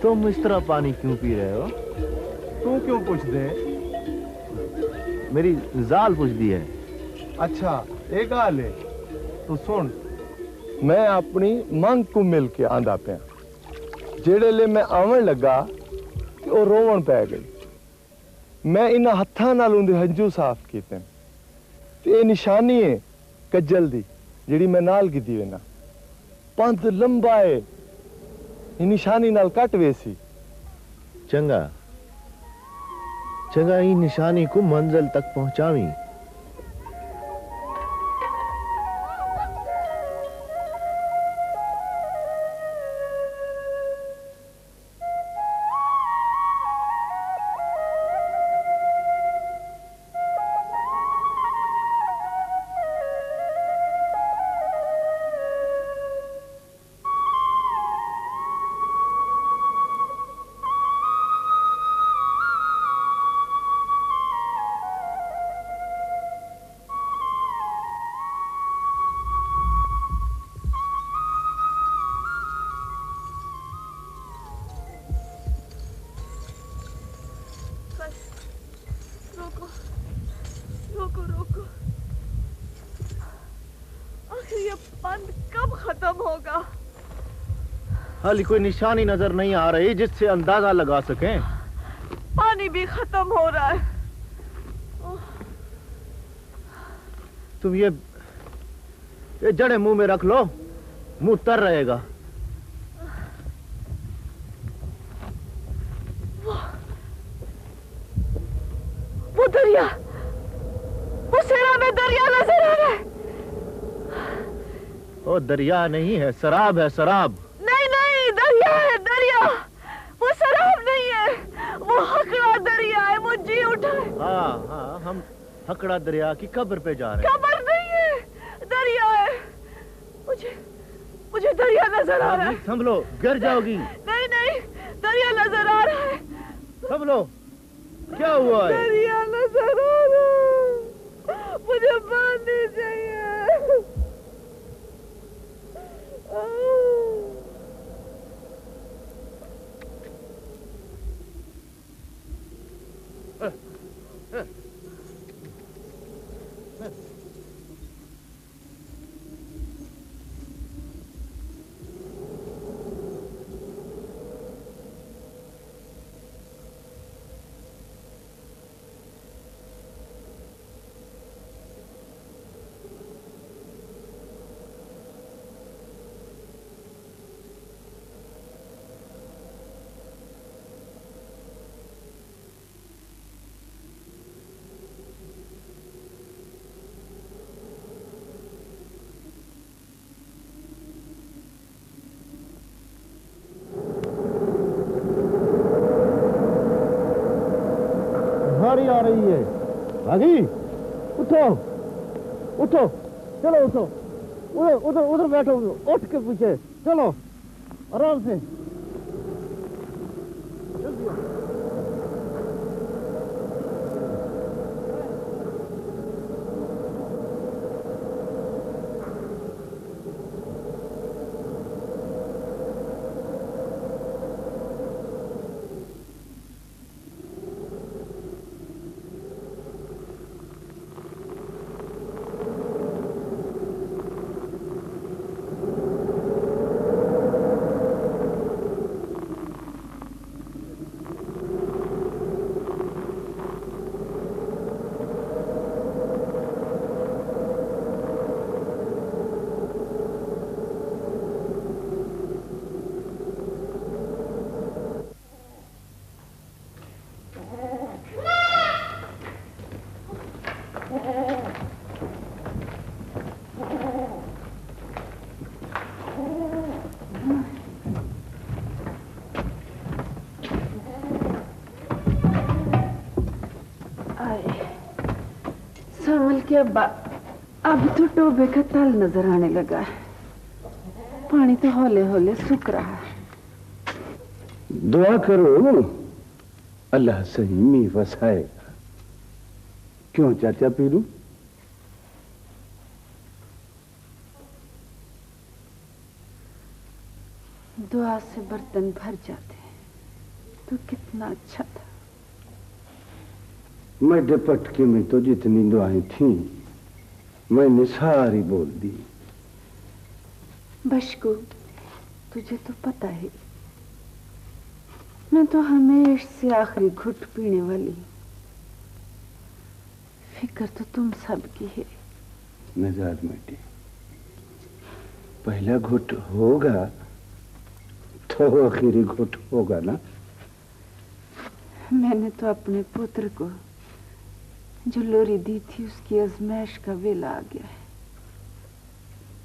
तुम इस तरह पानी क्यों पी रहे हो? तू क्यों पूछ दे? मेरी जाल पूछ दी है। अच्छा एक गाल है तो सुन, मैं अपनी मांग को मिल के आंदा पिया। जेड़े ले मैं आवन लगा कि वो रोवन पै गई। मैं इन हत्थां नाल उंदे हंजू साफ कीते ते ये निशानी है कज्जल दी जेड़ी मैं नाल कीती वे ना। पंथ लंबा है, ये निशानी नाल कट वेसी। चंगा चंगा, ई निशानी को मंजिल तक पहुंचावी। रोको रोको रोको, आखिर ये बंद कब खत्म होगा? हाली कोई निशानी नजर नहीं आ रही जिससे अंदाजा लगा सकें। पानी भी खत्म हो रहा है। तुम ये जड़े मुंह में रख लो, मुंह तर रहेगा। वो दरिया, वो सेरा में दरिया नजर आ रहा है। ओ दरिया नहीं है, शराब है, शराब। नहीं नहीं, दरिया है दरिया, वो शराब नहीं है, वो हकड़ा दरिया है। वो जी उठा है। हाँ हाँ, हम हकड़ा दरिया की कब्र पे जा रहे हैं। कब्र नहीं है, दरिया है। मुझे दरिया नजर आ रहा है। संभलो, गिर जाओगी। नहीं नहीं, दरिया नजर आ रहा है। संभलो, क्या हुआ है? दरिया नजर आ रहा है, मुझे पानी चाहिए। भारी आ रही है। भागी, उठो उठो, चलो उठो, उधर उधर उधर बैठो, उठ के पीछे चलो, आराम से। के अब तो टोबे का तल नजर आने लगा है। पानी तो हौले हौले सूख रहा है। दुआ करो अल्लाह सही मी वसाएगा। क्यों चाचा पीरू? दुआ से बर्तन भर जाते हैं। तो कितना अच्छा था। मेरे पटके में तो जितनी दुआएं थीं मैंने सारी बोल दी। बशकू, तुझे तो पता है मैं तो हमेशा से आखिरी घुट पीने वाली हूं। फिक्र तो तुम सबकी है। नजाद बेटी, पहला घुट होगा तो आखिरी घुट होगा ना। मैंने तो अपने पुत्र को जो लोरी दी थी उसकी आजमाइश का वेला आ गया है।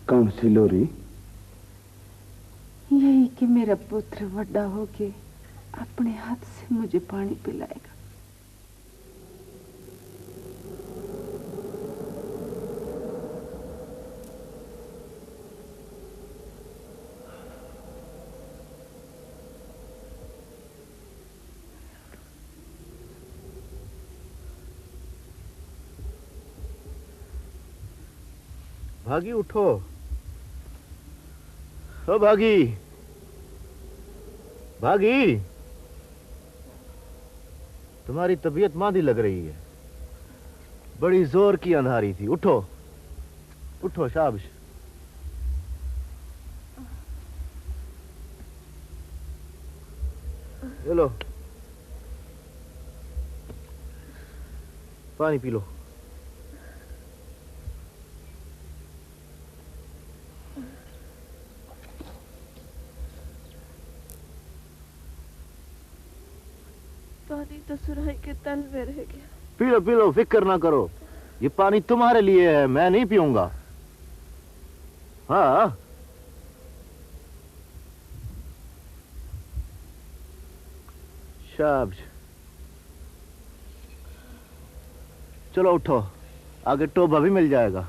कौन सी लोरी? यही कि मेरा पुत्र बड़ा होके अपने हाथ से मुझे पानी पिलाएगा। भागी उठो। ओ भागी, भागी, तुम्हारी तबीयत मांदी लग रही है। बड़ी जोर की अंधारी थी। उठो उठो, शाबाश। चलो पानी पी लो। पानी तो सुराही के तल में रह गया। पी लो, फिक्र ना करो। ये पानी तुम्हारे लिए है, मैं नहीं पीऊंगा। हाँ, शाबाश। चलो उठो, आगे टोबा भी मिल जाएगा।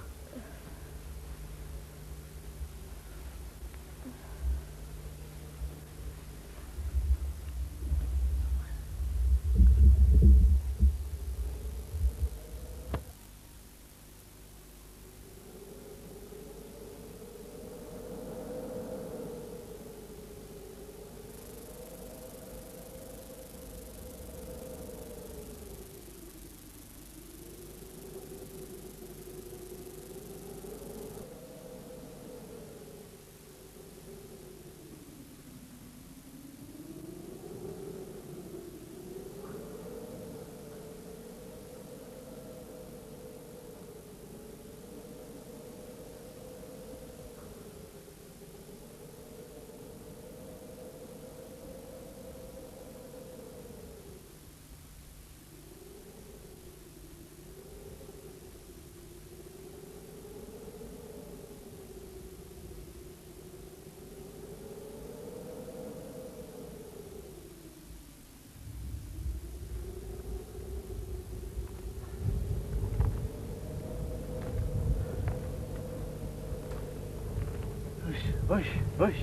हुश हुश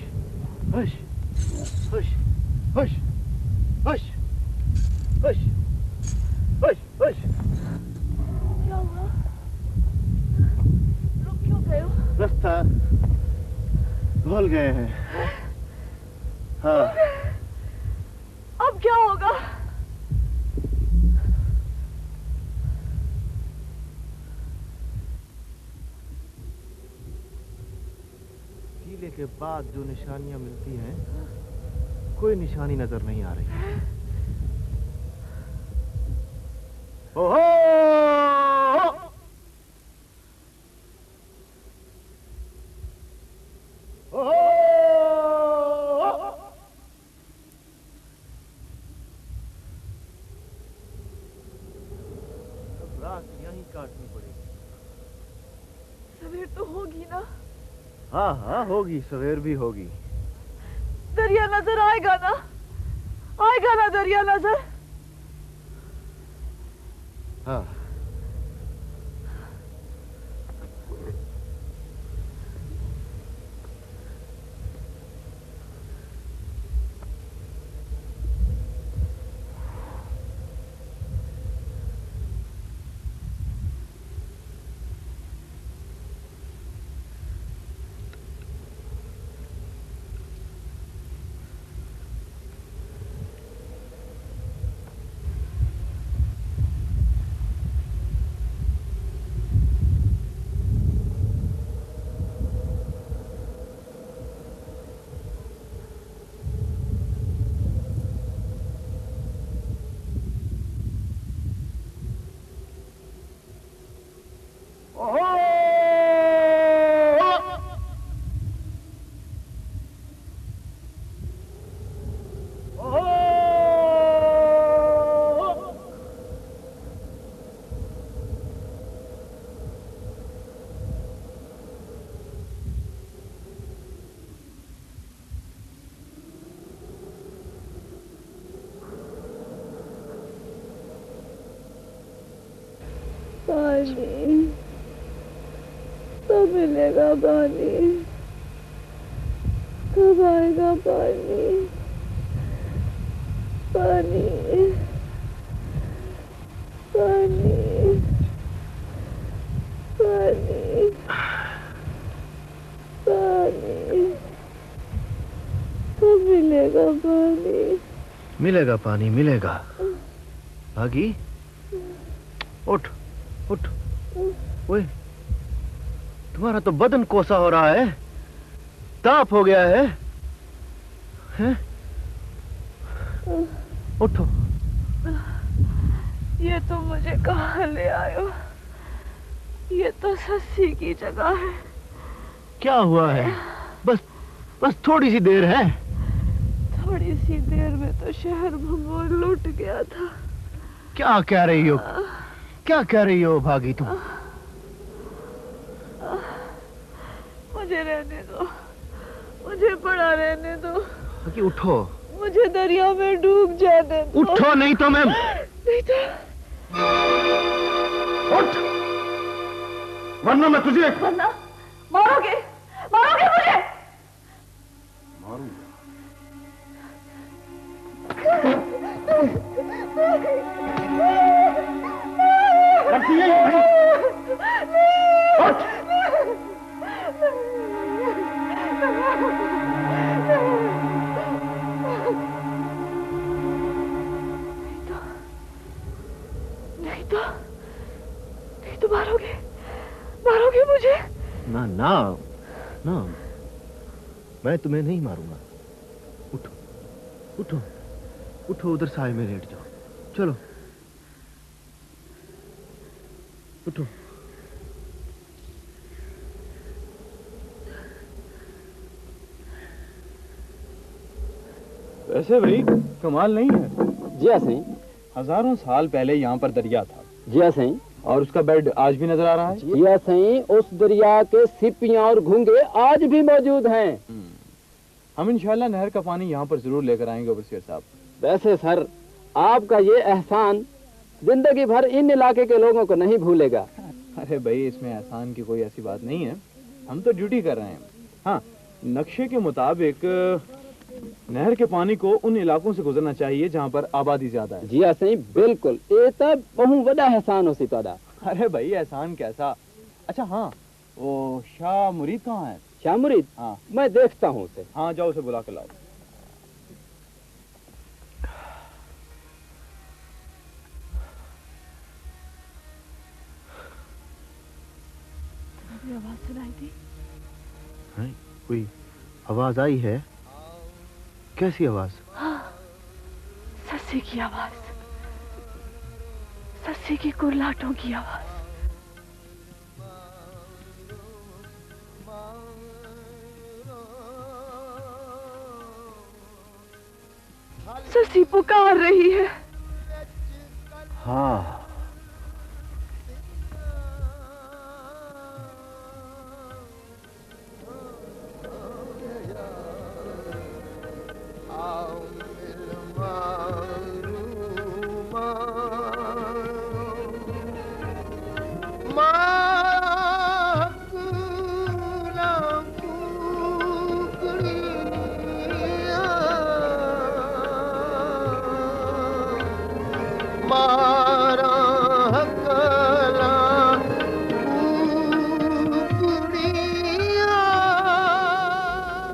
हुश हुश हुश हुश हुश हुश हुश। क्या हुआ? रुक क्यों गए हो? रास्ता भूल गए हैं। हाँ, अब क्या होगा? कीले के बाद जो निशानियां मिलती हैं, कोई निशानी नजर नहीं आ रही। ओहो! ओहो! अब रात यहीं काटनी पड़ेगी। सवेर तो होगी ना? हाँ हाँ, होगी, सवेर भी होगी। दरिया नजर आएगा ना? आएगा ना दरिया नजर? हाँ। पानी, कब मिलेगा पानी, कब आएगा पानी, पानी, पानी, पानी, पानी, कब मिलेगा पानी? मिलेगा पानी, मिलेगा। भागी, उठ उठ। ओए, तुम्हारा तो बदन कोसा हो रहा है, ताप हो गया है, हैं? उठो। ये तो मुझे कहाँ ले आयो? ये तो सस्सी की जगह है। क्या हुआ है? बस थोड़ी सी देर है। थोड़ी सी देर में तो शहर भंगोर लूट गया था। क्या कह रही हो? क्या कह रही हो भागी तुम? मुझे रहने दो, मुझे पड़ा रहने दो। भागी उठो। मुझे दरिया में डूब जाने दो। उठो नहीं तो मैं नहीं तो उठ, वरना मैं तुझे वरना मारोगे, मारोगे मुझे। मारूंगा। रखिए भाई। उठ। नहीं तो मारोगे, मारोगे मुझे। ना ना ना, मैं तुम्हें नहीं मारूंगा। उठो उठो उठो, उधर साए में लेट जाओ। चलो उठो। वैसे भाई कमाल नहीं है। जी हाँ सही। हजारों साल पहले यहाँ पर दरिया था। जी हाँ सही। और उसका बेड आज भी नजर आ रहा है। जी हाँ सही। उस दरिया के सिपियां और घुंगे आज भी मौजूद हैं। हम इंशाल्लाह नहर का पानी यहाँ पर जरूर लेकर आएंगे ओवरसियर साहब। वैसे सर, आपका ये एहसान जिंदगी भर इन इलाके के लोगों को नहीं भूलेगा। अरे भाई, इसमें एहसान की कोई ऐसी बात नहीं है, हम तो ड्यूटी कर रहे हैं। हाँ, नक्शे के मुताबिक नहर के पानी को उन इलाकों से गुजरना चाहिए जहाँ पर आबादी ज्यादा है। जी हाँ सही, बिल्कुल। ये तब बहुत बड़ा एहसान हो सी तुहाडा। अरे भाई, एहसान कैसा। अच्छा हाँ, वो शाह मुरीद कहाँ है? शाह मुरीद? हाँ, मैं देखता हूँ उसे। हाँ जाओ, उसे बुला के लाओ। आवाज सुनाई दी? है? कोई आवाज आई है? कैसी आवाज? हाँ, सस्सी की आवाज, सस्सी की कुर्लाटों की आवाज। सस्सी पुकार रही है। हाँ,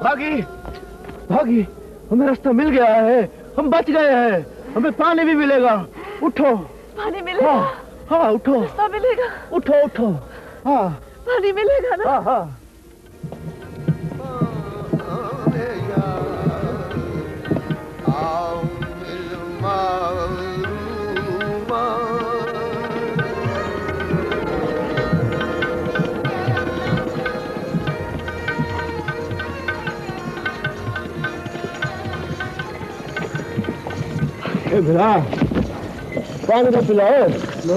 भागी भागी, हमें रास्ता मिल गया है, हम बच गए हैं, हमें पानी भी मिलेगा। उठो। पानी मिलेगा? हाँ हाँ, उठो। रास्ता मिलेगा? उठो उठो। हाँ, पानी मिलेगा ना? हाँ हाँ। ए भिला, पानी तो पिलाओ। लो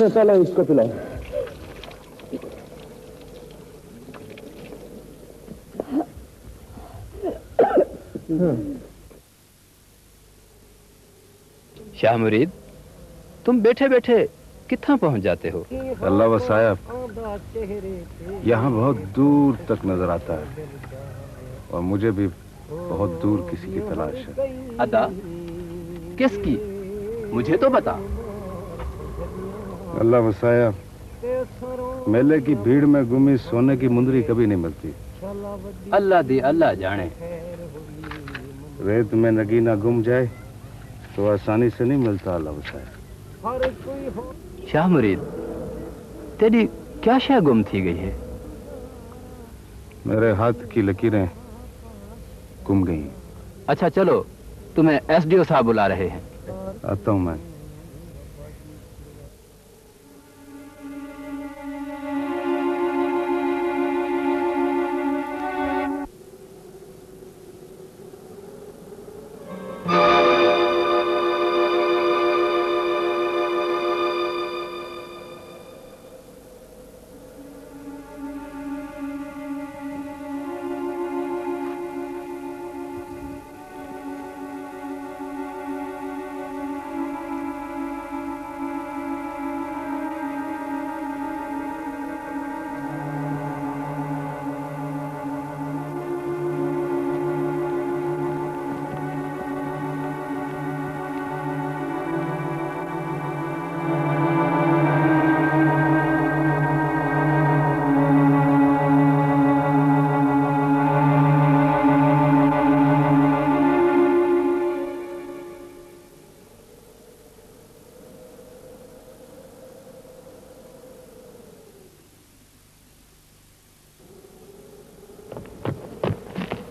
चलो इसको पिलाओ। शाह मुरीद, तुम बैठे बैठे कितना पहुंच जाते हो? अल्लाह व साहब, यहाँ बहुत दूर तक नजर आता है और मुझे भी बहुत दूर किसी की तलाश है। अदा किसकी? मुझे तो बता। अल्लाह व साहब, मेले की भीड़ में गुमी सोने की मुंदरी कभी नहीं मिलती। अल्लाह दी अल्लाह जाने। रेत में नगीना गुम जाए तो आसानी से नहीं मिलता। अल्लाह व साहब, शाह मुरीद, तेरी क्या शय गुम थी गई है? मेरे हाथ की लकीरें गुम गई। अच्छा चलो, तुम्हें एसडीओ साहब बुला रहे हैं। आता हूं मैं।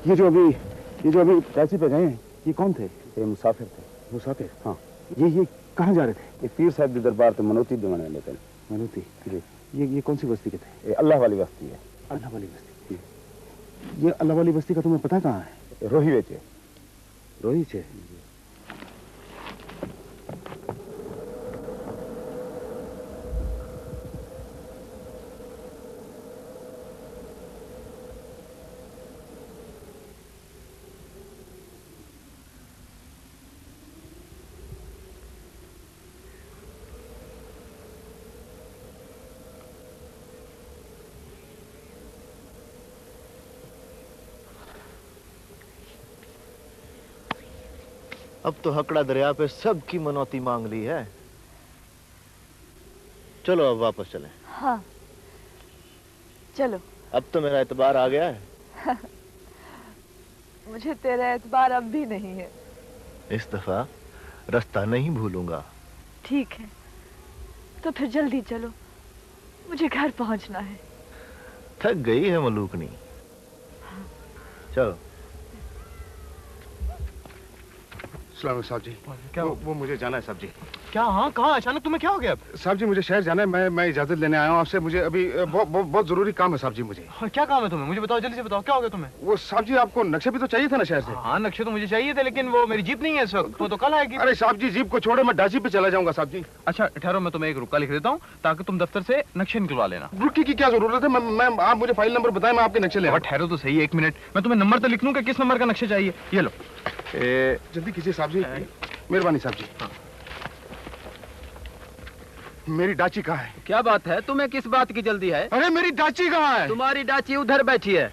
ये जो अभी टैक्सी पे गए हैं, ये कौन थे? ये मुसाफिर थे। मुसाफिर? हाँ। ये कहाँ जा रहे थे? ये पीर साहब के दरबार तो मनोती दिवाने लेते हैं। मनोती? ये कौन सी बस्ती के थे? ये अल्लाह वाली बस्ती है। अल्लाह वाली बस्ती? ये अल्लाह वाली बस्ती का तुम्हें पता कहाँ है? रोही बेचे। रोही से? अब तो हकड़ा दरिया पे सबकी मनौती मांग ली है। चलो अब वापस चलें। हाँ चलो। अब तो मेरा एतबार आ गया है। मुझे तेरा एतबार अब भी नहीं है। इस दफा रास्ता नहीं भूलूंगा। ठीक है, तो फिर जल्दी चलो, मुझे घर पहुंचना है। थक गई है मलूकनी। चलो। साहब जी, क्या वो मुझे जाना है साहब जी। क्या? हाँ, कहाँ? अचानक तुम्हें क्या हो गया? साहब जी मुझे शहर जाना है। मैं इजाजत लेने आया हूँ आपसे। मुझे अभी बहुत जरूरी काम है साहब जी। मुझे क्या काम है तुम्हें? मुझे बताओ, जल्दी से बताओ, क्या हो गया तुम्हें? वो साहब जी, आपको नक्शे भी तो चाहिए था ना शहर से। हाँ, नक्शे तो मुझे चाहिए थे, लेकिन वो मेरी जीप नहीं है इस वक्त। वो तो कल आएगी। अरे साहब जी, जीप को छोड़ो, मैं डाची पे चला जाऊंगा साहब जी। अच्छा ठहरो, मैं तुम्हें एक रुपया लिख देता हूँ ताकि तुम दफ्तर से नक्शे निकलवा लेना। रुकी की क्या जरूरत है? मैं आप मुझे फाइल नंबर बताएं, मैं आपके नक्शे ले। ठहरो तो सही, 1 मिनट। मैं तुम्हें नंबर तो लिख लूँ कि किस नंबर का नक्शा चाहिए। ये लो। जल्दी कीजिए साहब जी, मेहरबानी साहब जी। हाँ। मेरी डाची कहाँ है? क्या बात है, तुम्हें किस बात की जल्दी है? अरे मेरी डाची कहाँ है? तुम्हारी डाची उधर बैठी है।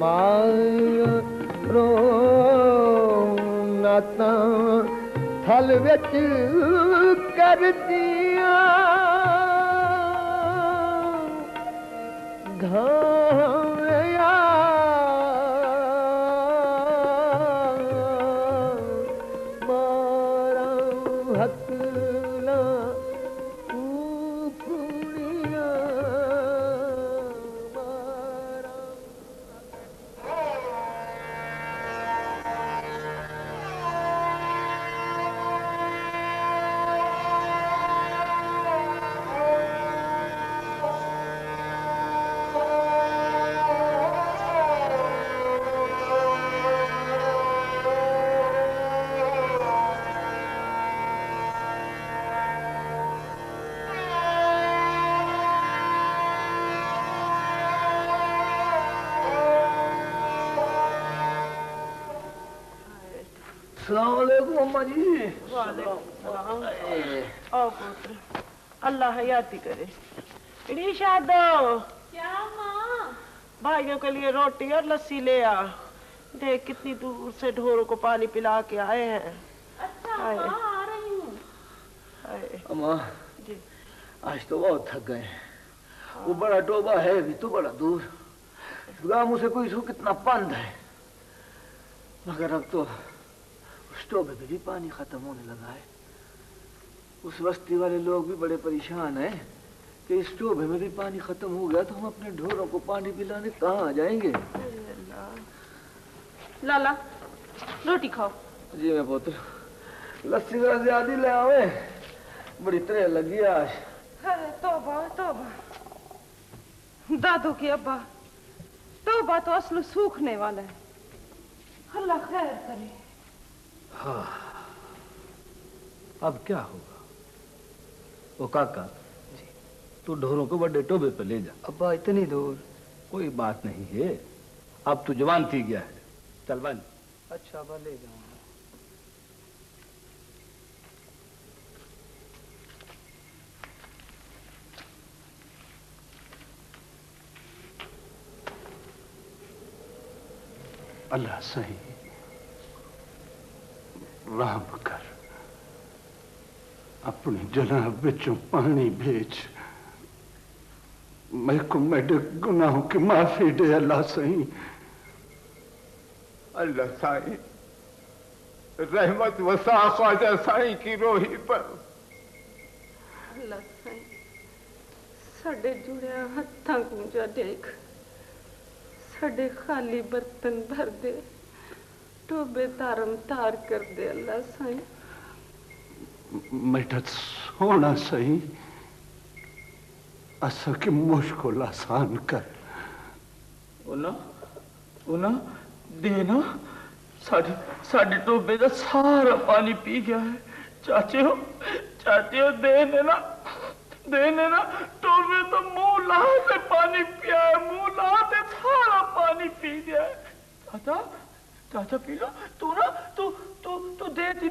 मारो नाता थल विच कर दिया घाया मारा हक ना कुड़िया मारा अस्सलामुअलैकुम अम्मा जी। आओ पुत्र, अल्लाह हयाती करे। इरशाद क्या माँ? भाइयों के लिए रोटी और लस्सी ले आ। देख कितनी दूर से ढोरों को पानी पिला के आए हैं। अच्छा माँ, आ रही हूँ। अम्मा जी आज तो बहुत थक गए। वो बड़ा टोबा है भी तो बड़ा दूर, गांव से कोई सो कितना पंद है, मगर अब तो उस टोबे में भी पानी खत्म होने लगा है। उस बस्ती वाले लोग भी बड़े परेशान हैं कि इस टोबे में भी पानी खत्म हो गया तो हम अपने ढोरों को पानी पिलाने कहाँ जाएंगे। लाला रोटी खाओ। जी मैं पुत्र, लस्सी जरा ज्यादा ले आवे, बड़ी तरह लगी आज। अरे तौबा तौबा, दादू की अब्बा, तौबा तो असल सूखने वाला है। अल्लाह खैर करे। हाँ, अब क्या होगा? वो काका तू ढोरों को बड़े टोबे पे ले जा। अब्बा इतनी दूर? कोई बात नहीं है, अब तू जवान थी गया है, चल बन। अच्छा अब्बा ले जाऊंगा। अल्लाह सही राम कर, अपनी जनाब बिचों पानी भेज, मैं को मेरे गुनाहों की माफी दे। अल्लाह सही, अल्लाह साईं रहमत वसा ख्वाजा साईं की रोही पर। अल्लाह साईं साडे जुड़िया हत्थां कूंजा देख, साडे खाली बर्तन भर दे, टोबे तारम तार कर दे। अल्लाह साईं मेरा सोना सही, असा की मुश्किल आसान कर। उना देना साढ़े टोबे का सारा पानी पी गया है। चाचे हो दे देना टोबे तो मुंह ला के पानी पिया है, मुंह ला के सारा पानी पी गया है। चाचा पी लो। तू दे दी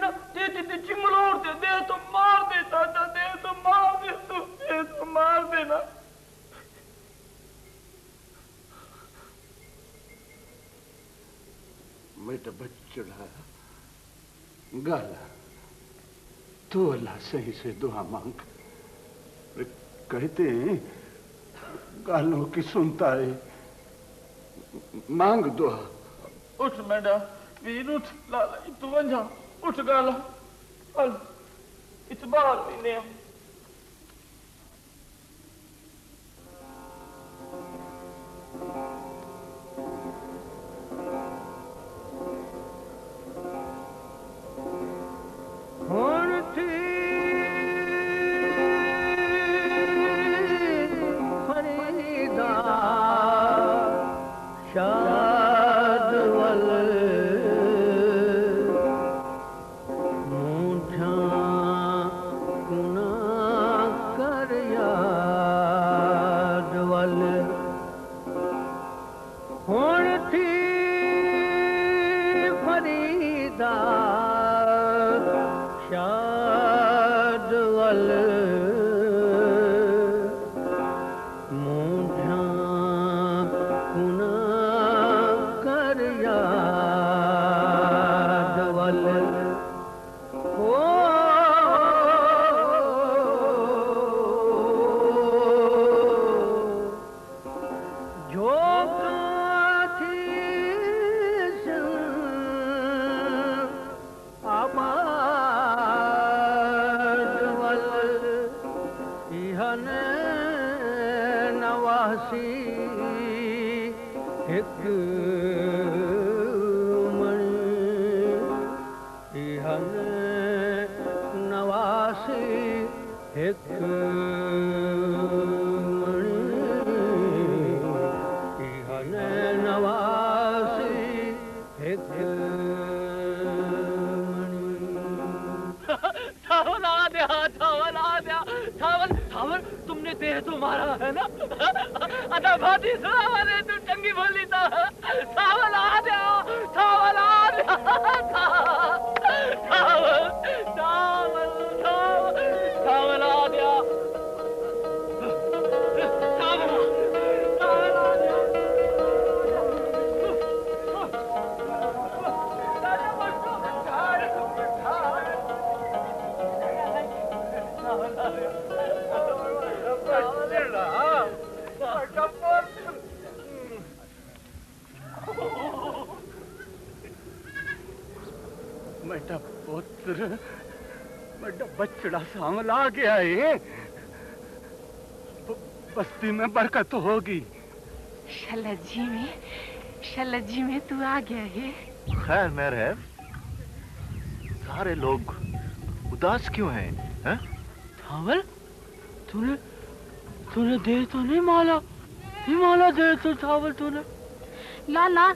चिमलोड़ दे तो मार दे चाचा, दे तो मार देना। मेरा बच्चा गाला तो अल्लाह सही से दुआ मांग। कहते हैं गालों की सुनता है, मांग दुआ। उठ मेरा वीर, उठ लाला, तू वंजा उठ गाला, चल इतबार भी ने। एक मणि इहन नवासी एक मणि इहन नवासी एक सावन आ गया, सावन आ गया, सावन सावन तुमने देह तो मारा है ना? अदा भाती सावन है, तू चंगी बोली था। सावन आ गया, सावन आ गया, सावन सावन सावन सावन आ गया, सावन सावन आ गया। बेटा पुत्र, बेटा बच्चड़ा सामल आ गया है। बस्ती में बरकत होगी। शलजी में तू आ गया है। खैर मेहर है। सारे लोग उदास क्यों हैं? हैं? सावल तूने तूने दे तो नहीं माला, हिमालय दे तो सावल तूने। लाला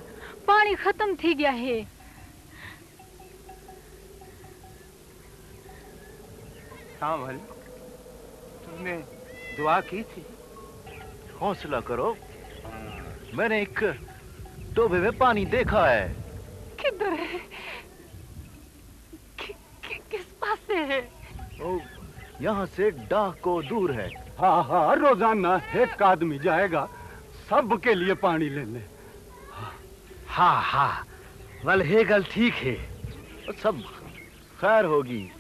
पानी खत्म थी गया है। सावल तुमने दुआ की थी। हौसला करो, मैंने एक टोबे में पानी देखा है। किधर है? किस पास से है? ओ, यहाँ से डाक को दूर है। हाँ हाँ, रोजाना एक आदमी जाएगा सबके लिए पानी लेने। हाँ हाँ, वल है गल ठीक है, सब खैर होगी।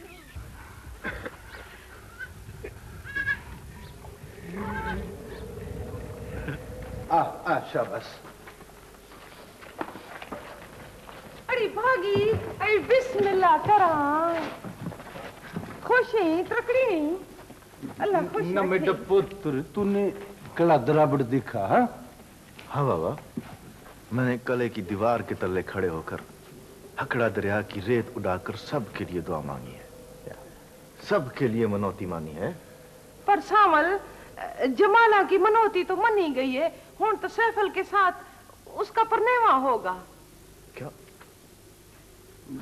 शाबाश। अरे भागी, अरे बिस्मिल्लाह करा। खुश है, तकड़ी नहीं। अल्लाह खुश न मेरा पुत्र, तूने कला दराबड़ दिखा? हाँ बाबा, मैंने कले की दीवार के तले खड़े होकर हकड़ा दरिया की रेत उड़ाकर सबके लिए दुआ मांगी है, सबके लिए मनौती मानी है। पर सावल, जमाला की मनौती तो मनी गई है। हुन तो सैफल के साथ उसका परनेवा होगा। क्या?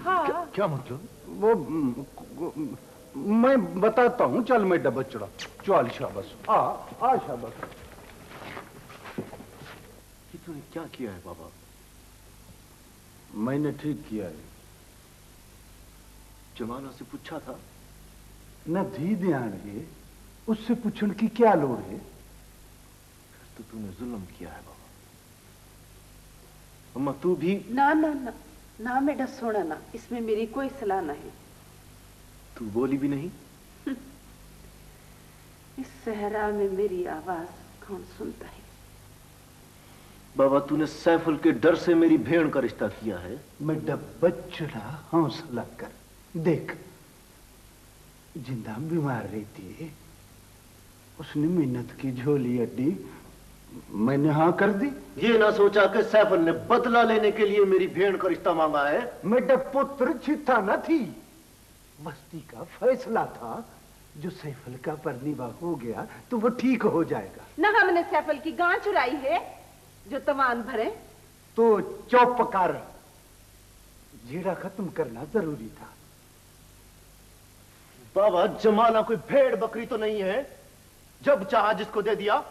हाँ। क्या मतलब? वो मैं बताता हूँ। चल मेरा बच्चड़ा, चल शाबाश। आ शाबाश। तूने क्या किया है बाबा? मैंने ठीक किया है। जमाला से पूछा था? न धी ध्यान है, उससे पूछने की क्या लोड़ है? तो तूने जुल्म किया है बाबा। अम्मा तू भी। ना ना ना ना बेटा, सोना ना, इसमें मेरी कोई सलाह नहीं। तू बोली भी नहीं? इस सहरा में मेरी आवाज कौन सुनता है? बाबा तूने सैफुल के डर से मेरी भेड़ का रिश्ता किया है। मेरा बच्चड़ा हौसला कर। देख, जिंदा बीमार रहती है, उसने मिन्नत की झोली अड्डी, मैंने हाँ कर दी। ये ना सोचा कि सैफुल ने बदला लेने के लिए मेरी भेड़ का रिश्ता मांगा है। मेरा पुत्र चिता न थी, बस्ती का फैसला था। जो सैफुल का परनिवा हो गया तो वो ठीक हो जाएगा। ना हमने सैफुल की गां चुराई है जो तवान भरे। तो चुप कर, झीड़ा खत्म करना जरूरी था। बाबा जमाला कोई भेड़ बकरी तो नहीं है, जब चाहा जिसको दे दिया।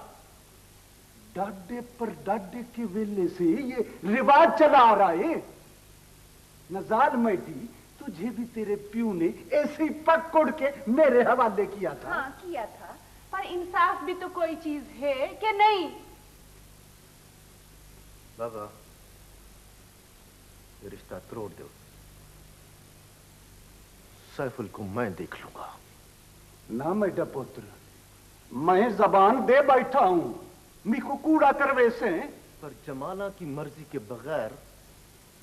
डाडे पर डाडे के वेले से ये रिवाज चला आ रहा है। नजाल मैडी, तुझे भी तेरे प्यू ने ऐसे ही पकड़ के मेरे हवाले किया था। हाँ किया था, पर इंसाफ भी तो कोई चीज है कि नहीं? बाबा ये रिश्ता तोड़ दो, सैफुल को मैं देख लूंगा। ना मेरा पुत्र, मैं जबान दे बैठा हूं, मीको कूड़ा कर वैसे। पर जमाला की मर्जी के बगैर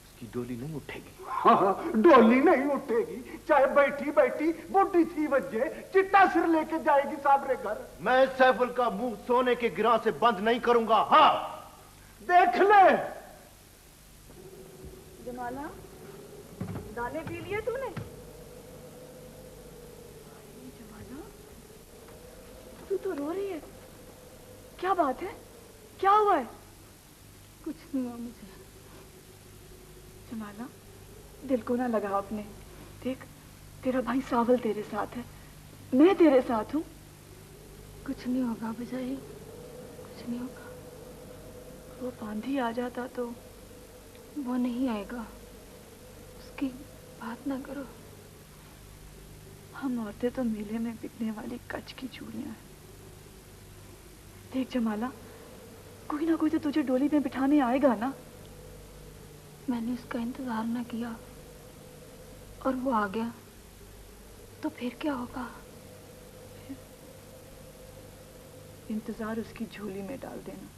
उसकी डोली नहीं उठेगी। हाँ, डोली नहीं उठेगी, चाहे बैठी बैठी बूढ़ी थी वजह चिट्टा सिर लेके जाएगी साबरे घर। मैं सैफुल का मुंह सोने के गिरा से बंद नहीं करूंगा। हाँ, देख ले। जमाला, दाने पी लिए तूने? जमाला, तू तो रो रही है। क्या बात है? क्या हुआ है? कुछ नहीं हुआ मुझे। जमाला, दिल को ना लगा अपने। देख, तेरा भाई सावल तेरे साथ है, मैं तेरे साथ हूँ। कुछ नहीं होगा बजाई, कुछ नहीं होगा। वो पांधी आ जाता तो? वो नहीं आएगा, उसकी बात ना करो। हम औरतें तो मेले में बिकने वाली कच की चूड़ियां हैं। देख जमाला, कोई ना कोई तो तुझे डोली में बिठाने आएगा ना। मैंने उसका इंतजार ना किया और वो आ गया, तो फिर क्या होगा? इंतजार उसकी झोली में डाल देना।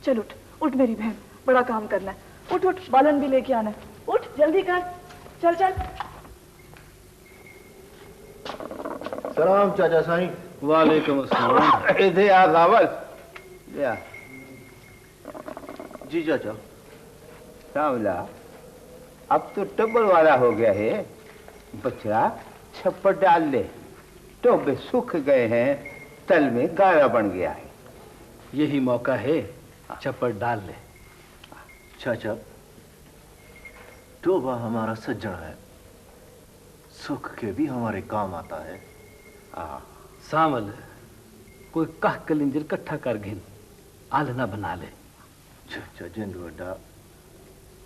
चल उठ, उठ मेरी बहन, बड़ा काम करना है। उठ उठ, बालन भी लेके आना है। उठ जल्दी कर, चल चल। सलाम चाचा साईं। वालेकुम अस्सलाम। इधर आ गावल। या जी चाचा। सावला, अब तो टब्बर वाला हो गया है। बच्चा छप्पर डाल ले, टोबे सूख गए हैं, तल में गारा बन गया है। यही मौका है, छप्पर डाल ले। चाचा, टोबा हमारा सज्जन है, सुख के भी हमारे काम आता है। सावल, कोई कह कलिंजर इकट्ठा कर घिन, आलना बना ले। चाचा जिंद वड्डा,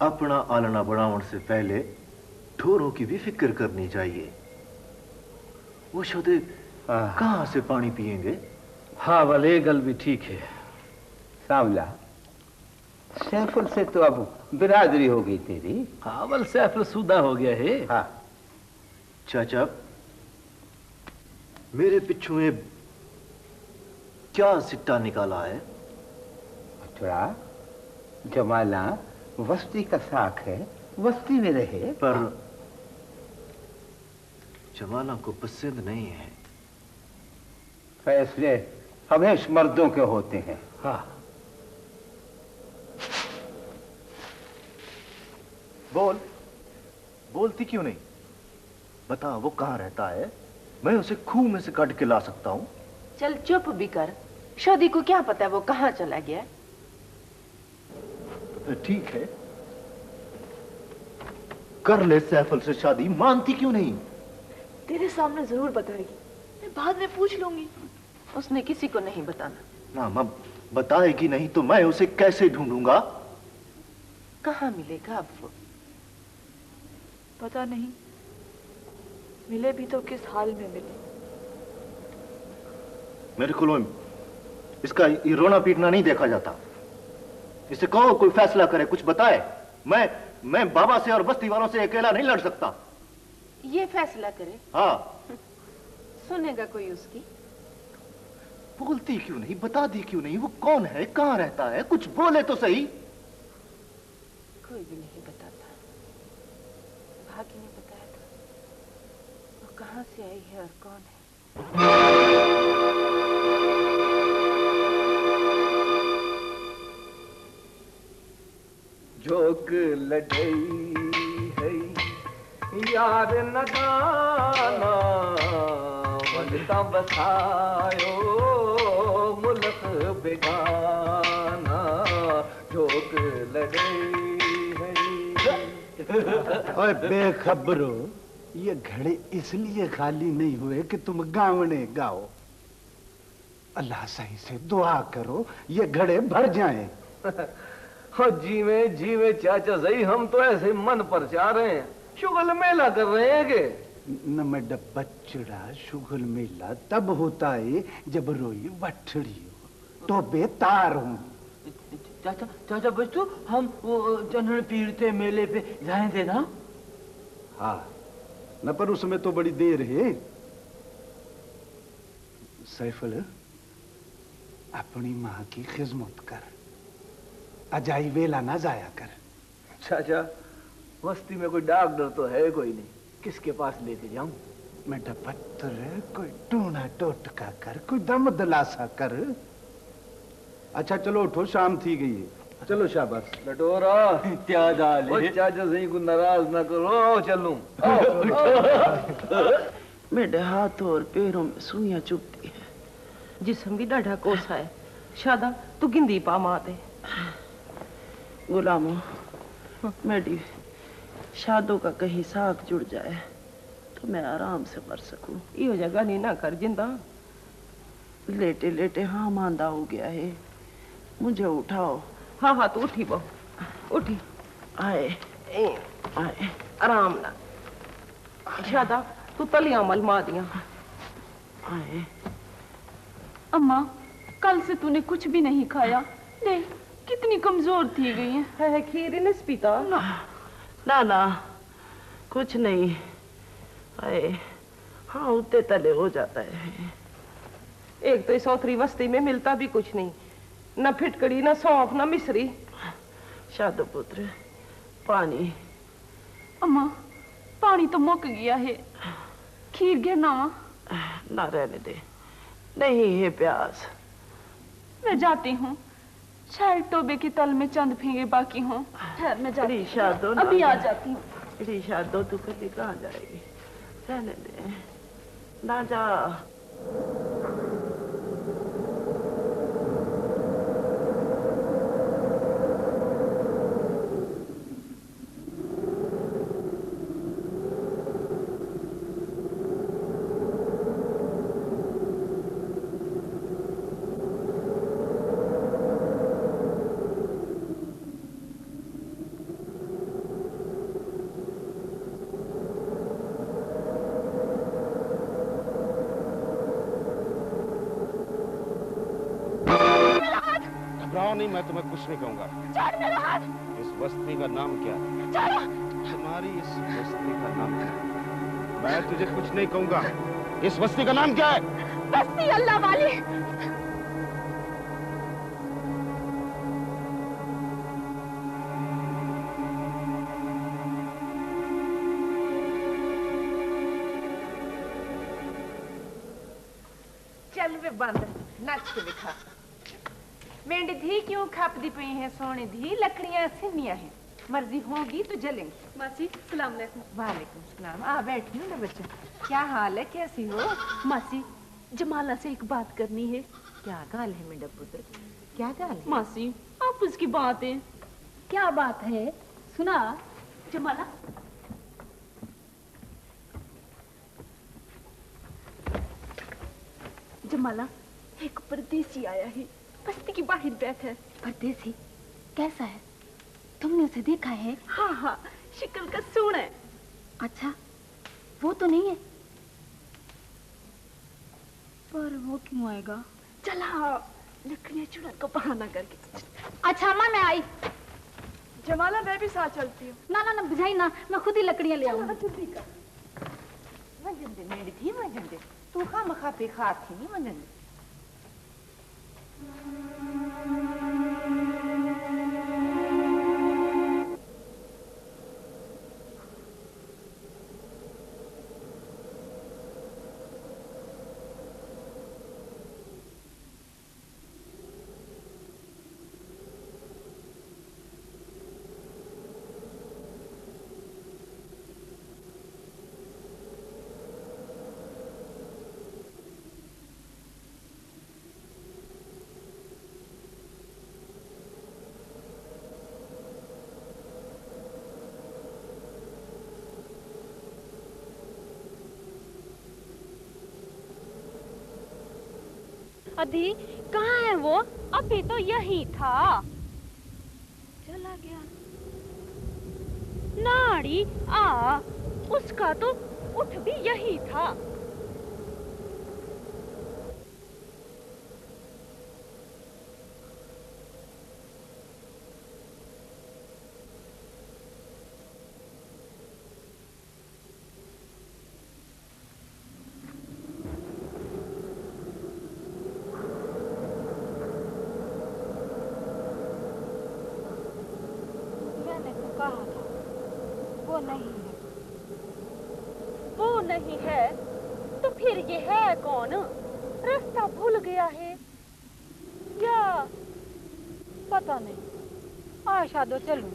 अपना आलना बनावन से पहले ढोरों की भी फिक्र करनी चाहिए। वो शोदे कहाँ से पानी पिएंगे? हाँ वाल, ये गल भी ठीक है। सावला, सैफुल से तो अब बिरादरी हो गई तेरी। हाँ वाल, सैफुल सूदा हो गया है। हाँ चाचा, मेरे पिछू में क्या सिट्टा निकाला है? थोड़ा जमाला वस्ती का साख है, वस्ती में रहे। पर जमाला को पसंद नहीं है। फैसले हमेशा मर्दों के होते हैं। हाँ, बोल, बोलती क्यों नहीं? बता, वो कहाँ रहता है? मैं उसे खूह में से काट के ला सकता हूँ। चल चुप भी कर, शादी को क्या पता है वो कहाँ चला गया। ठीक है, कर ले सैफुल से शादी। मानती क्यों नहीं? तेरे सामने जरूर बताएगी, मैं बाद में पूछ लूंगी। उसने किसी को नहीं बताना। ना मां, बताएगी नहीं तो मैं उसे कैसे ढूंढूंगा? कहाँ मिलेगा अब वो? पता नहीं, मिले भी तो किस हाल में मिले। मेरे को इसका ये रोना पीटना नहीं देखा जाता। इसे कहो कोई फैसला करे, कुछ बताए। मैं बाबा से और बस्ती वालों से अकेला नहीं लड़ सकता। ये फैसला करे? हाँ। सुनेगा कोई उसकी? बोलती क्यों नहीं, बता दी क्यों नहीं? वो कौन है, कहाँ रहता है? कुछ बोले तो सही। कोई भी नहीं बताता। भाग्य ने बताया था। वो कहाँ से आई है और कौन है? जोग लड़ई है यार नगाना, वलता बसायो मुल्क बेगाना। जोग लड़ई है। ओए बेखबरो, ये घड़े इसलिए खाली नहीं हुए कि तुम गावने गाओ। अल्लाह सही से दुआ करो ये घड़े भर जाएं। हाँ जीवे जीवे चाचा सही, हम तो ऐसे मन पर चाह रहे हैं, शुगल मेला कर रहे हैं के। न मैं बच्चड़ा शुगल मेला तब होता है जब रोई वठड़ी हो, तो बेतार हूं। चाचा चाचा बच्चू, हम वो चंदन पीरते मेले पे जाएंगे ना? हाँ न, पर उसमें तो बड़ी देर है। सैफुल, अपनी माँ की खिदमत कर, अजाई वेला ना जाया कर। चाचा, बस्ती में कोई डॉक्टर तो है कोई नहीं, किसके पास लेके जाऊं? मेरा पत्थर कोई टूना टोटका कर, कोई दम दिलासा कर। अच्छा चलो उठो, शाम थी गई है। चलो शाबाश। लटोरा क्या दाल ओ चाचा सही को नाराज ना करो, चलूं। मेरे हाथों और पैरों में सुइयां चुभती है। जिसम भी डाढ़ा कोसा है। शादा तू गिंदी पा माते। गुलामो, मेरी शादों का कहीं साग जुड़ जाए तो मैं आराम से मर सकूं। यो जगह नहीं ना कर जिंदा। लेटे लेटे हाँ मांदा हो गया है, मुझे उठाओ। हाँ हाँ तू उठी बहु, उठी। आए आए आराम ना। शादा तू तलियां मलमा दिया। आए। अम्मा, कल से तूने कुछ भी नहीं खाया। देख कितनी कमजोर थी गई है। खीर नहीं पीता ना ना कुछ नहीं। आए हाँ उतने तले हो जाता है। एक तो इस औतरी बस्ती में मिलता भी कुछ नहीं, न फिटकड़ी न सौंफ न मिश्री। शादो पुत्र पानी। अम्मा पानी तो मुक गया है, खीर गिरना ना रहने दे, नहीं है प्यास। मैं जाती हूँ, शायद टोबे के तल में चंद फेंगे बाकी हों। ठहर मैं जाती हूँ, अभी आ जाती हूँ। शादो तू कभी कहाँ जाएगी, रहने दे, ना जा। नहीं, मैं तुम्हें कुछ नहीं कहूंगा। छोड़ मेरा हाथ। इस बस्ती का नाम क्या है? छोड़ो। तुम्हारी इस बस्ती का नाम क्या है? मैं तुझे कुछ नहीं कहूंगा। इस बस्ती का नाम क्या है? बस्ती अल्लाह वाली। चल वे बंद नाच के दिखा। मेंढी धी क्यों खपदी पई है सोने धी, लकड़ियां सिन्नियां हैं, मर्जी होगी तो जलेंगे। मासी सलाम अलैकुम। वालेकुम सलाम। आ बैठी हूँ ना बच्चा, क्या हाल है, कैसी हो? मासी जमाला से एक बात करनी है। क्या गाल है मेरा पुत्र, क्या गाल है? मासी आप उसकी बात है। क्या बात है, सुना। जमाला जमाला एक परदेसी आया है, बस्ती के बाहर बैठा है। परदेसी कैसा है, तुमने उसे देखा है? हाँ हाँ, शक्ल का सोना है। अच्छा वो तो नहीं है, पर वो क्यों आएगा? चला लकड़ियां चुड़न का बहाना करके। अच्छा अम्मा मैं आई। जमाला मैं भी साथ चलती हूँ। ना ना ना बुझाई ना, मैं खुद ही लकड़ियां ले आऊंगी। जल्दी कर। वजन दे मेरी थी, वजन दे। तू खा मखा पे खात थी नहीं, वजन दे। अधी कहाँ है वो? अभी तो यही था, चला गया। नाड़ी आ, उसका तो उठ भी यही था। वो नहीं है, वो नहीं है तो फिर ये है कौन? रास्ता भूल गया है या पता नहीं। हाँ शादो चलूं।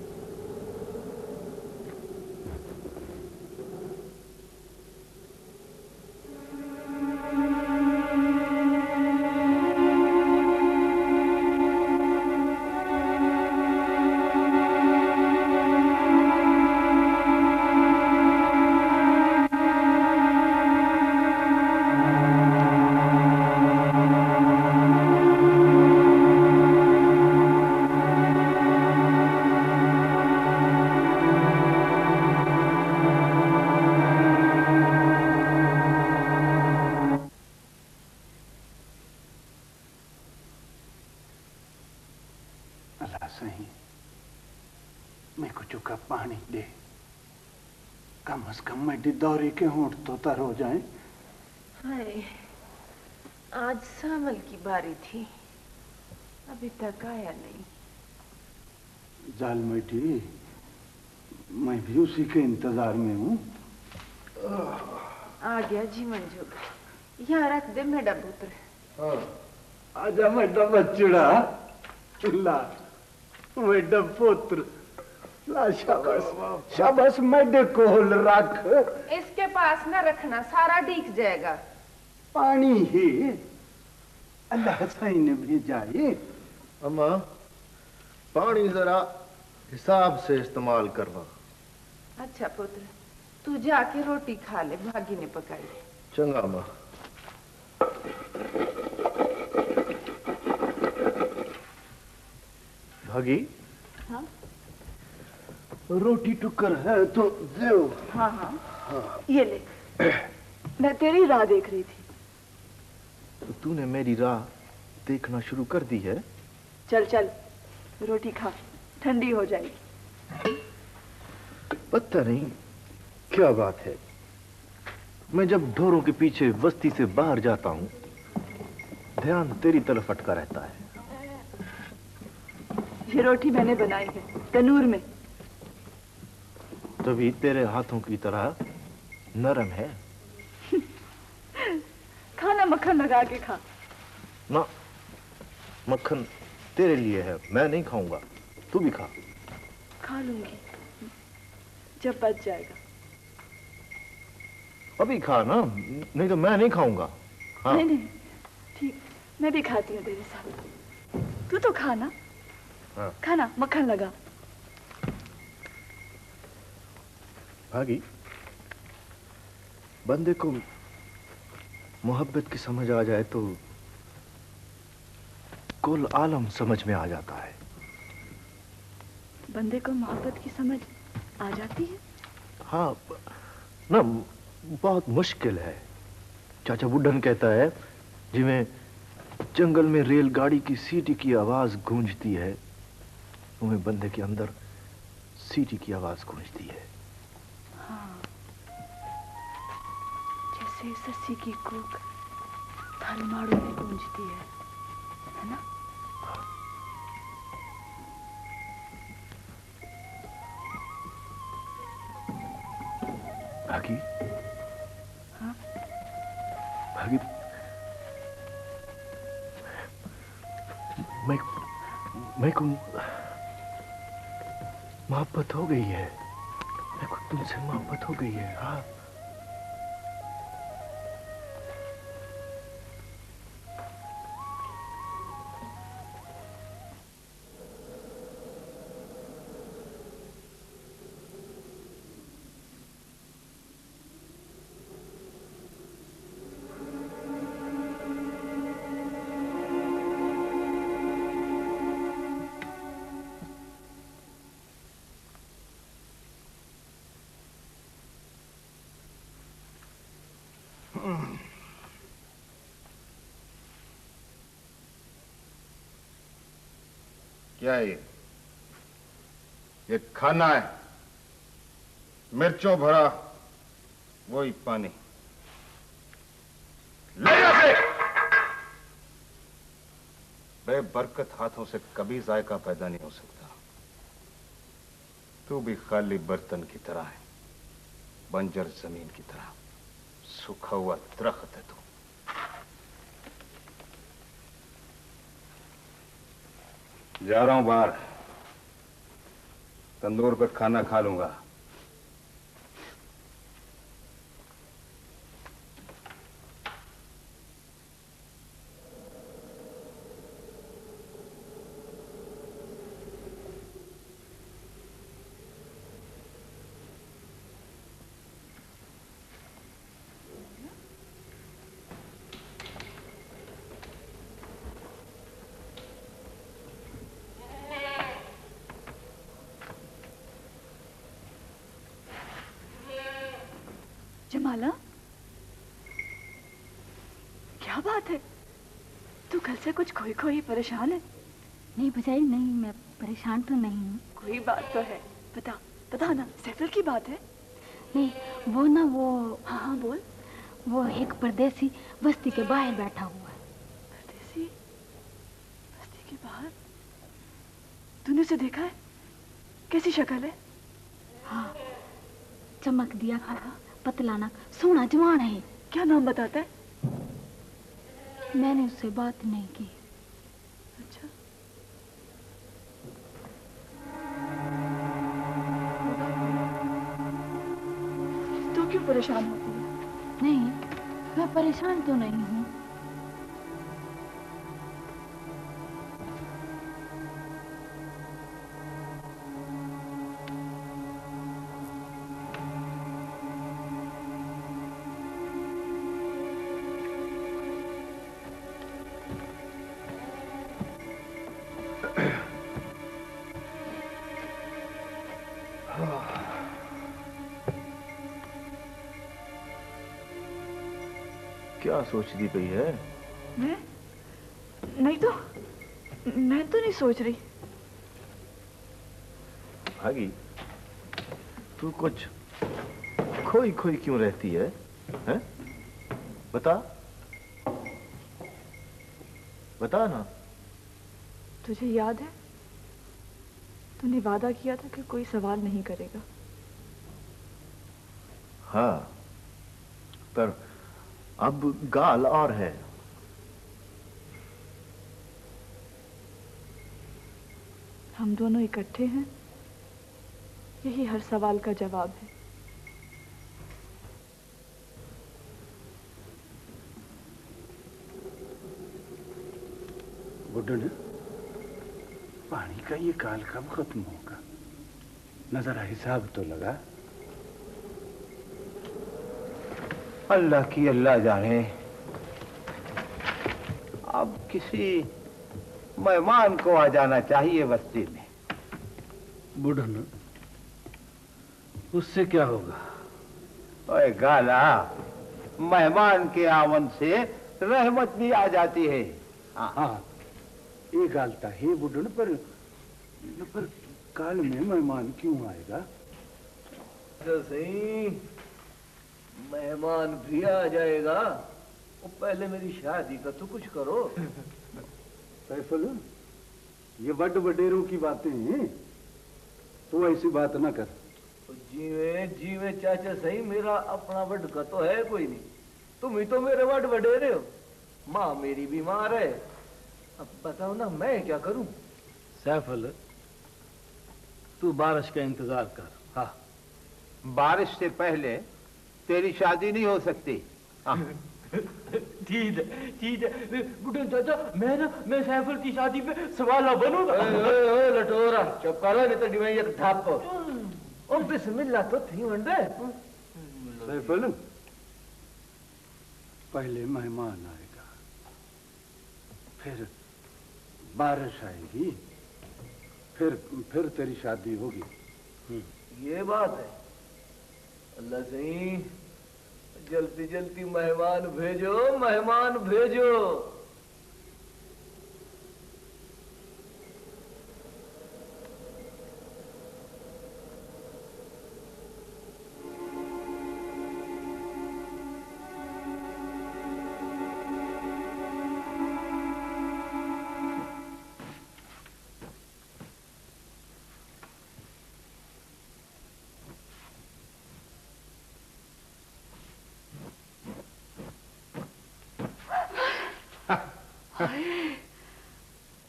अल्लाह सही मैं कुछ का पानी दे, कम से कम मैं दौरे के होंठ तो तर हो जाए। हाय, आज सामल की बारी थी, अभी तक आया नहीं। जाल मैठी, मैं भी उसी के इंतजार में हूँ। आ गया जी मंजूर, यहाँ रख दे मेरा पुत्र। आजा मेरा बच्चड़ा, ला मेरा पुत्र, ला शाबाश शाबाश मेरे कोल रख। इसके पास न रखना, सारा डीक जाएगा। पानी ही अल्लाह सही ने भेजा है। अम्मा पानी जरा हिसाब से इस्तेमाल करना। अच्छा पुत्र, तू जाके रोटी खा ले, भागी ने पकाई है। चंगा अम्मा। भागी, हाँ रोटी टुक्कर है तो दो। हाँ हाँ, हाँ। ये ले, मैं तेरी राह देख रही थी। तो तूने मेरी राह देखना शुरू कर दी है? चल चल रोटी खा, ठंडी हो जाएगी। पता नहीं क्या बात है, मैं जब ढोरों के पीछे बस्ती से बाहर जाता हूँ, ध्यान तेरी तरफ अटका रहता है। ये रोटी मैंने बनाई है तनूर में। तभी तेरे हाथों की तरह नरम है। खाना मक्खन लगा के खा। ना, मक्खन तेरे लिए है, मैं नहीं खाऊंगा, तू भी खा। खा लूंगी जब बच जाएगा। अभी खा ना, नहीं तो मैं नहीं खाऊंगा। हाँ। नहीं नहीं ठीक, मैं भी खाती हूँ तेरे साथ। तू तो खाना। हाँ। खाना, मक्खन लगा। भागी, बंदे को मोहब्बत की समझ आ जाए तो कुल आलम समझ में आ जाता है। बंदे को मोहब्बत की समझ आ जाती है? हाँ ना, बहुत मुश्किल है। चाचा बुड्ढन कहता है, जिमें जंगल में रेलगाड़ी की सीटी की आवाज गूंजती है, उन्हें बंदे के अंदर सीटी की आवाज गूंजती है। हाँ, जैसे सस्सी की कूक थालमाड़ों में गूंजती है ना? भागी, हाँ? भागी, मैं को मोहब्बत हो गई है। मेरे को तुमसे मोहब्बत हो गई है। हाँ, क्या है ये खाना है, मिर्चों भरा वही पानी। ले से बेबरकत हाथों से कभी जायका पैदा नहीं हो सकता। तू भी खाली बर्तन की तरह है, बंजर जमीन की तरह, सूखा हुआ दरख्त है तू। जा रहा हूं बाहर, तंदूर पे खाना खा लूंगा। जमाला, क्या बात है? तू कल से कुछ खोई खोई परेशान है? नहीं भजाई नहीं, मैं परेशान तो नहीं हूँ। कोई बात तो है, बता बता ना। सैफुल की बात है? नहीं वो ना वो। हाँ हाँ बोल। वो एक परदेसी बस्ती के बाहर बैठा हुआ है। परदेसी बस्ती के बाहर? तूने उसे देखा है? कैसी शक्ल है? हाँ, चमक दिया खड़ा, पतला नाक, सोना जवान है। क्या नाम बताता है? मैंने उससे बात नहीं की। अच्छा, तो क्यों परेशान होती है? नहीं, मैं परेशान तो नहीं हूँ। क्या सोचती पई है? मैं नहीं तो नहीं सोच रही। भागी, तू कुछ खोई खोई क्यों रहती है? हैं? बता बता ना। तुझे याद है, तूने वादा किया था कि कोई सवाल नहीं करेगा। हाँ, पर अब गाल और है। हम दोनों इकट्ठे हैं, यही हर सवाल का जवाब है। बुड्ढन, पानी का ये काल कब खत्म होगा? न जरा हिसाब तो लगा। अल्लाह की अल्लाह जाने। अब किसी मेहमान को आ जाना चाहिए बस्ती में। बुढ़न, उससे क्या होगा? ओए गाला, मेहमान के आवन से रहमत भी आ जाती है। हाँ, ये गालता है बुढ़न, पर काल में मेहमान क्यों आएगा? तो सही, मेहमान भी आ जाएगा। वो पहले मेरी शादी का तो कुछ करो। सैफुल, ये बड़ वडेरों की बातें हैं, तो ऐसी बात ना कर। जीवे जीवे चाचा सही, मेरा अपना वड का तो है कोई नहीं। तुम ही तो मेरे वड वडेरे हो। माँ मेरी बीमार है, अब बताओ ना मैं क्या करूं? सैफुल, तू बारिश का इंतजार कर। हाँ, बारिश से पहले तेरी शादी नहीं हो सकती। ठीक है बुढ़े चाचा, मैं सैफुल की शादी पे सवाला बनूंगा। लटोरा चुप करो, नहीं तो डिवाइन एक थाप को। और बिस्मिल्लाह तो थी वंडे। सैफुल, पहले मेहमान आएगा, फिर बारिश आएगी, फिर तेरी शादी होगी। ये बात है। अल्लाह सही, जल्दी जल्दी मेहमान भेजो, मेहमान भेजो।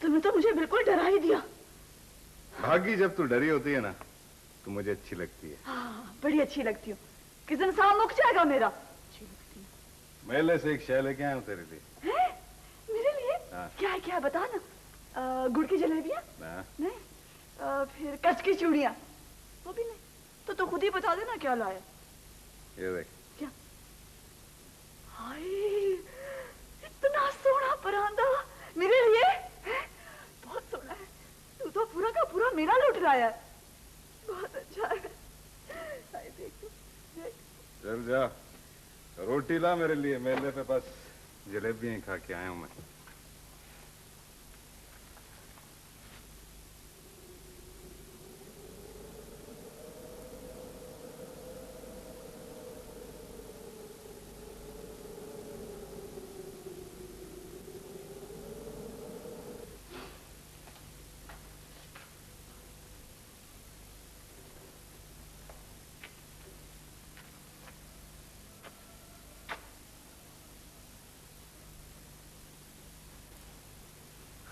तुमने तो मुझे बिल्कुल डरा ही दिया। भागी, जब तू डरी होती है ना तो मुझे अच्छी लगती है। हाँ, बड़ी अच्छी लगती हूँ। किस दिन साल मुक जाएगा मेरा। अच्छी लगती है। मेले से एक शय लेके आया हूँ तेरे लिए। है? मेरे लिए? हाँ। क्या है, क्या है, बता ना। गुड़ की जलेबियाँ? नहीं। फिर कच्छ की चूड़ियाँ? वो भी नहीं। तो तू खुद ही बता देना क्या लाया। ये देख। क्या? हाय, इतना सोना परांदा मेरे लिए है? बहुत सोना है। तू तो पूरा का पूरा मेरा लूट लाया है। बहुत अच्छा है। हाय, देख देख। चल जा, रोटी ला मेरे लिए। मेले पे बस जलेबियां ही खा के आया हूँ मैं।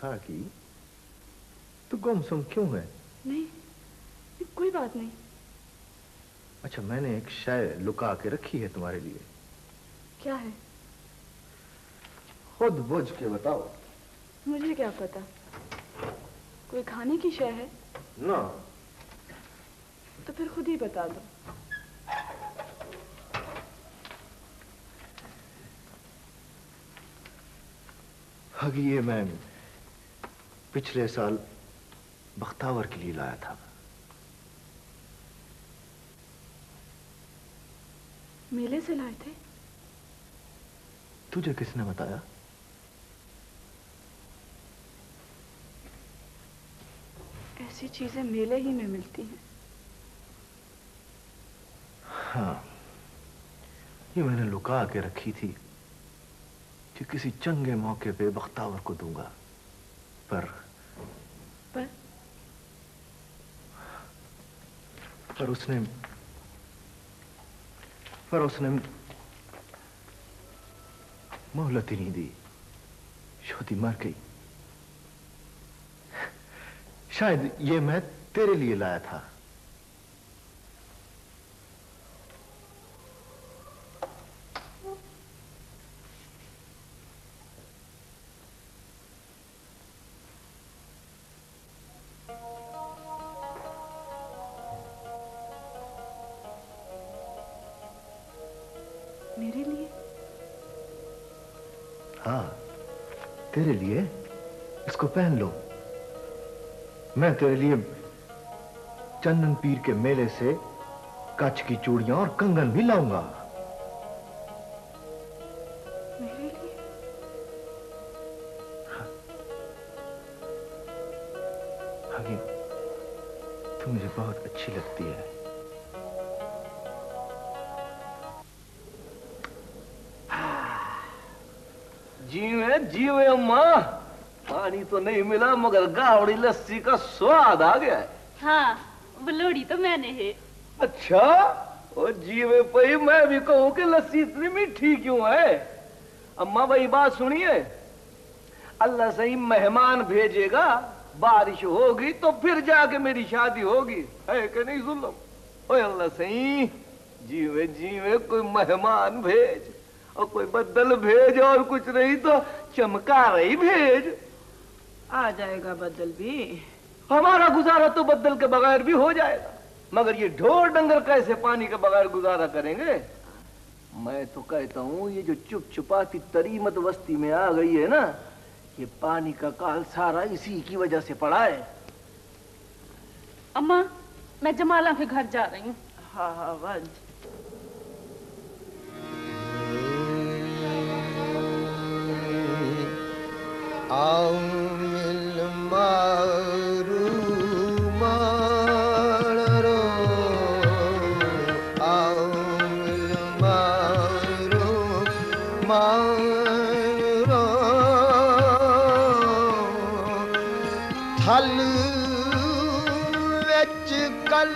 हाँ की तू गुमसुम क्यों है? नहीं, कोई बात नहीं। अच्छा, मैंने एक शय लुका के रखी है तुम्हारे लिए। क्या है? खुद बुझ के बताओ। मुझे क्या पता। कोई खाने की शय है? ना। तो फिर खुद ही बता दो। हगी, ये मैं पिछले साल बख्तावर के लिए लाया था। मेले से लाए थे? तुझे किसने बताया? ऐसी चीजें मेले ही में मिलती हैं। हाँ, ये मैंने लुका के रखी थी कि किसी चंगे मौके पे बख्तावर को दूंगा। पर उसने मोहलत ही नहीं दी। छोटी मर गई। शायद ये मैं तेरे लिए लाया था। मेरे लिए? हाँ, तेरे लिए। इसको पहन लो। मैं तेरे लिए चंदन पीर के मेले से कच्छ की चूड़ियां और कंगन भी लाऊंगा। मेरे लिए? हगी, तू मुझे बहुत अच्छी लगती है। जीवे अम्मा, पानी तो नहीं मिला मगर गावड़ी लस्सी का स्वाद आ गया है। हाँ, वो लोड़ी तो मैंने है। अच्छा, और जीवे पई मैं भी कहूं कि लस्सी इतनी मीठी क्यों है। अम्मा भाई बात सुनिए, अल्लाह सही मेहमान भेजेगा, बारिश होगी तो फिर जाके मेरी शादी होगी, है कि नहीं जुल्म? ओए अल्लाह सही, जीवे जीवे कोई मेहमान भेज, और कोई बदल भेज, और कुछ नहीं तो चमकार ही भेज। आ जाएगा बदल भी। हमारा गुजारा तो बदल के बगैर भी हो जाएगा, मगर ये ढोर डंगर कैसे पानी के बगैर गुजारा करेंगे। मैं तो कहता हूँ ये जो चुप छुपाती तरीमत बस्ती में आ गई है ना, ये पानी का काल सारा इसी की वजह से पड़ा है। अम्मा, मैं जमाला के घर जा रही हूँ। हाँ हाँ वंज। आओ मिल मारू मारो, आओ मिल मारू मारो, थल विच कल